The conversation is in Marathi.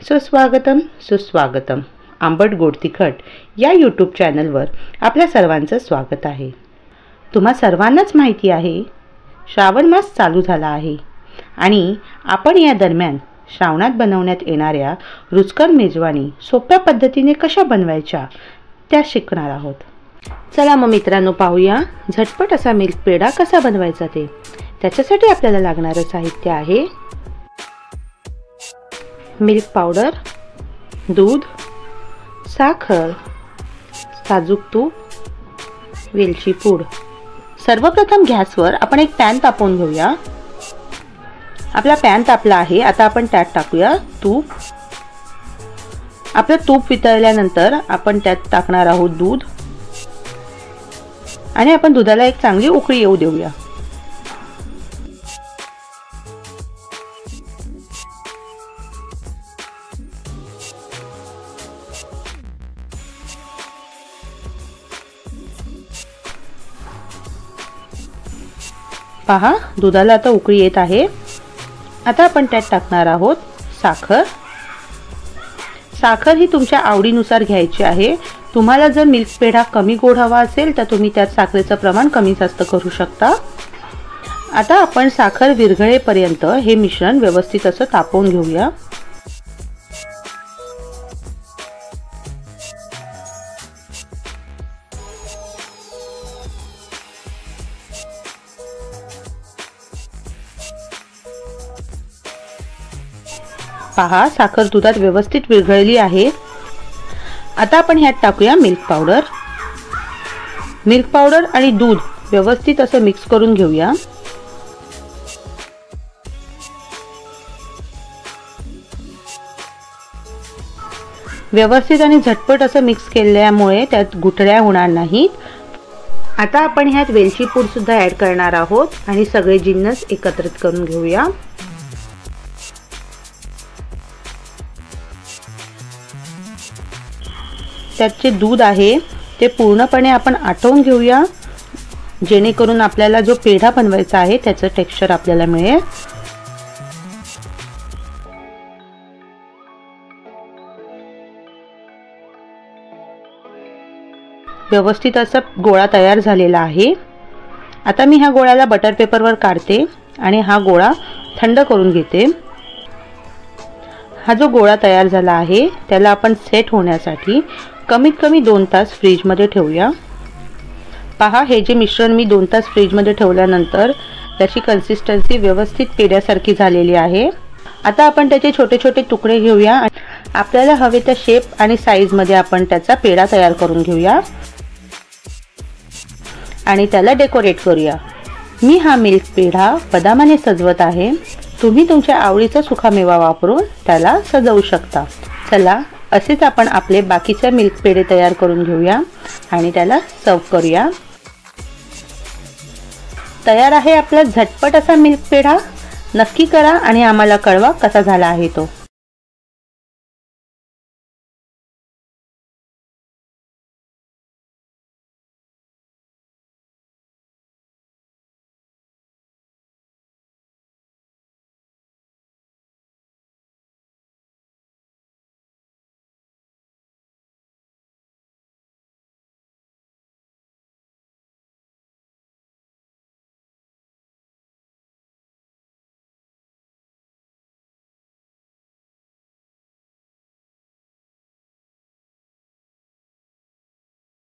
सुस्वागतम सुस्वागतम. आंबट गोड तिखट या यूट्यूब चॅनलवर आपल्या सर्वांचं स्वागत आहे. तुम्हा सर्वांनाच माहिती आहे, श्रावण मास चालू झाला आहे आणि आपण या दरम्यान श्रावणात बनवण्यात येणाऱ्या रुचकर मेजवानी सोप्या पद्धतीने कशा बनवायच्या त्या शिकणार आहोत. चला मग मित्रांनो, पाहूया झटपट असा मिल्क पेढा कसा बनवायचा ते. त्याच्यासाठी आपल्याला लागणारं साहित्य आहे मिल्क पावडर, दूध, साखर, साजूक तूप, वेलची पूड. सर्वप्रथम गॅसवर आपण एक पॅन तापवून घेऊया. आपला पॅन तापला आहे. आता आपण त्यात टाकूया तूप. आपलं तूप वितळल्यानंतर आपण त्यात टाकणार आहोत दूध आणि आपण दुधाला एक चांगली उकळी येऊ देऊया. पहा, दुधाला आता उकळी येत आहे. आता आपण त्यात टाकणार आहोत साखर. साखर ही तुमच्या आवडीनुसार घ्यायची आहे. तुम्हाला जर मिल्क पेढा कमी गोड हवा असेल तर तुम्ही त्यात साखरेचं प्रमाण कमी जास्त करू शकता. आता आपण साखर विरघळेपर्यंत हे मिश्रण व्यवस्थित असं तापवून घेऊया. पहा, साखर दुधात व्यवस्थित विरघळली आहे. आता आपण ह्यात टाकूया मिल्क पावडर. मिल्क पावडर आणि दूध व्यवस्थित असं मिक्स करून घेऊया. व्यवस्थित आणि झटपट असं मिक्स केल्यामुळे त्यात गुठळ्या होणार नाहीत. आता आपण ह्यात वेलची पूड सुद्धा ऍड करणार आहोत आणि सगळे जिन्नस एकत्रित करून घेऊया. त्यात जे दूध आहे ते पूर्णपणे आपण आटवून घेऊया, जेणेकरून आपल्याला जो पेढा बनवायचा आहे त्याचं टेक्स्चर आपल्याला मिळेल. व्यवस्थित असा गोळा तयार झालेला आहे. आता मी ह्या गोळ्याला बटर पेपरवर काढते आणि हा गोळा थंड करून घेते. हा जो गोळा तयार झाला आहे त्याला आपण सेट होण्यासाठी कमीत कमी 2 तास फ्रीजमध्ये ठेवूया. पहा, हे जे मिश्रण मी 2 तास फ्रीजमध्ये ठेवल्यानंतर त्याची कन्सिस्टन्सी व्यवस्थित पेढ्यासारखी झालेली आहे. आता आपण त्याचे छोटे छोटे तुकडे घेऊया. आपल्याला हवे त्या शेप आणि साईजमध्ये आपण त्याचा पेढा तयार करून घेऊया आणि त्याला डेकोरेट करूया. मी हा मिल्क पेढा बदामाने सजवत आहे. तुम्ही तुमच्या आवडीचा सुकामेवा वापरून त्याला सजवू शकता. चला, असेच आपण आपले बाकीचे मिल्क पेढे तयार करून घेऊया आणि त्याला सर्व करूया. तयार आहे आपला झटपट असा मिल्क पेढा. नक्की करा आणि आम्हाला कळवा कसा झाला आहे तो.